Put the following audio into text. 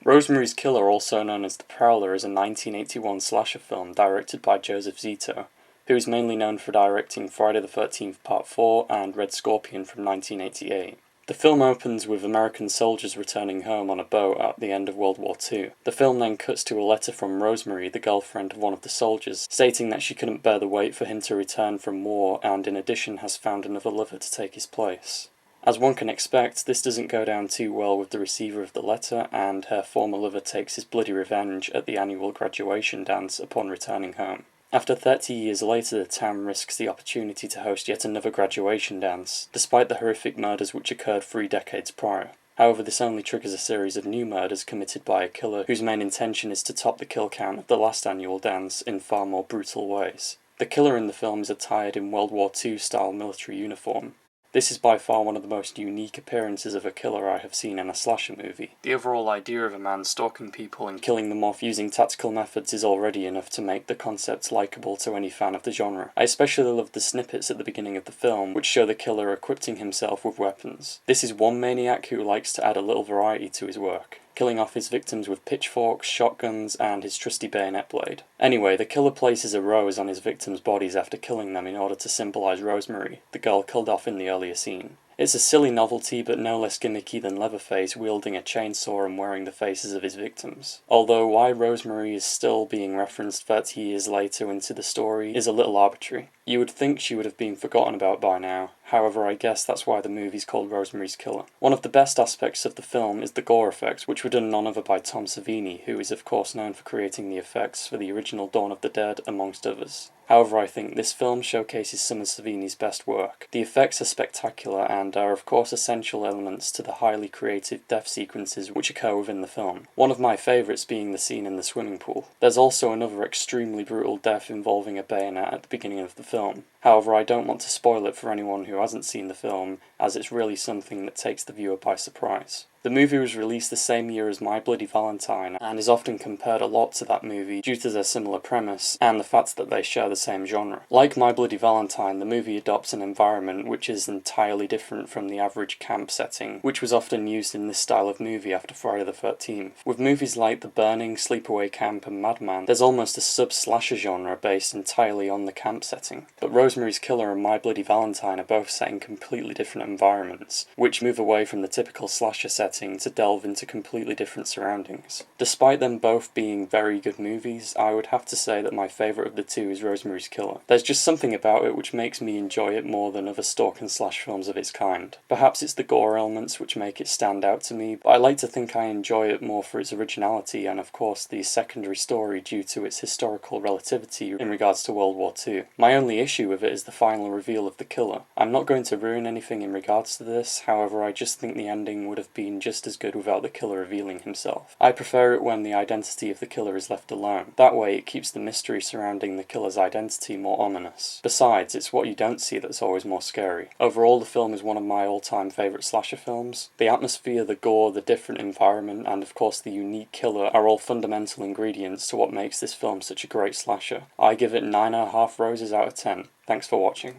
Rosemary's Killer, also known as The Prowler, is a 1981 slasher film directed by Joseph Zito, who is mainly known for directing Friday the 13th Part 4 and Red Scorpion from 1988. The film opens with American soldiers returning home on a boat at the end of World War II. The film then cuts to a letter from Rosemary, the girlfriend of one of the soldiers, stating that she couldn't bear the wait for him to return from war and in addition has found another lover to take his place. As one can expect, this doesn't go down too well with the receiver of the letter, and her former lover takes his bloody revenge at the annual graduation dance upon returning home. After 30 years later, the town risks the opportunity to host yet another graduation dance, despite the horrific murders which occurred 3 decades prior. However, this only triggers a series of new murders committed by a killer whose main intention is to top the kill count of the last annual dance in far more brutal ways. The killer in the film is attired in World War II style military uniform. This is by far one of the most unique appearances of a killer I have seen in a slasher movie. The overall idea of a man stalking people and killing them off using tactical methods is already enough to make the concept likeable to any fan of the genre. I especially love the snippets at the beginning of the film, which show the killer equipping himself with weapons. This is one maniac who likes to add a little variety to his work, killing off his victims with pitchforks, shotguns, and his trusty bayonet blade. Anyway, the killer places a rose on his victims' bodies after killing them in order to symbolize Rosemary, the girl killed off in the earlier scene. It's a silly novelty, but no less gimmicky than Leatherface wielding a chainsaw and wearing the faces of his victims. Although why Rosemary is still being referenced 30 years later into the story is a little arbitrary. You would think she would have been forgotten about by now, however I guess that's why the movie's called Rosemary's Killer. One of the best aspects of the film is the gore effects, which were done none other by Tom Savini, who is of course known for creating the effects for the original Dawn of the Dead, amongst others. However, I think this film showcases some of Savini's best work. The effects are spectacular and are of course essential elements to the highly creative death sequences which occur within the film. One of my favourites being the scene in the swimming pool. There's also another extremely brutal death involving a bayonet at the beginning of the film. However, I don't want to spoil it for anyone who hasn't seen the film, as it's really something that takes the viewer by surprise. The movie was released the same year as My Bloody Valentine, and is often compared a lot to that movie due to their similar premise, and the fact that they share the same genre. Like My Bloody Valentine, the movie adopts an environment which is entirely different from the average camp setting, which was often used in this style of movie after Friday the 13th. With movies like The Burning, Sleepaway Camp, and Madman, there's almost a sub-slasher genre based entirely on the camp setting. But Rosemary's Killer and My Bloody Valentine are both set in completely different environments, which move away from the typical slasher setting to delve into completely different surroundings. Despite them both being very good movies, I would have to say that my favourite of the two is Rosemary's Killer. There's just something about it which makes me enjoy it more than other stalk and slash films of its kind. Perhaps it's the gore elements which make it stand out to me, but I like to think I enjoy it more for its originality and of course the secondary story due to its historical relativity in regards to World War II. My only issue with it is the final reveal of the killer. I'm not going to ruin anything in regards to this, however I just think the ending would have been just as good without the killer revealing himself. I prefer it when the identity of the killer is left alone. That way it keeps the mystery surrounding the killer's identity more ominous. Besides, it's what you don't see that's always more scary. Overall, the film is one of my all-time favourite slasher films. The atmosphere, the gore, the different environment, and of course the unique killer are all fundamental ingredients to what makes this film such a great slasher. I give it 9.5 roses out of 10. Thanks for watching.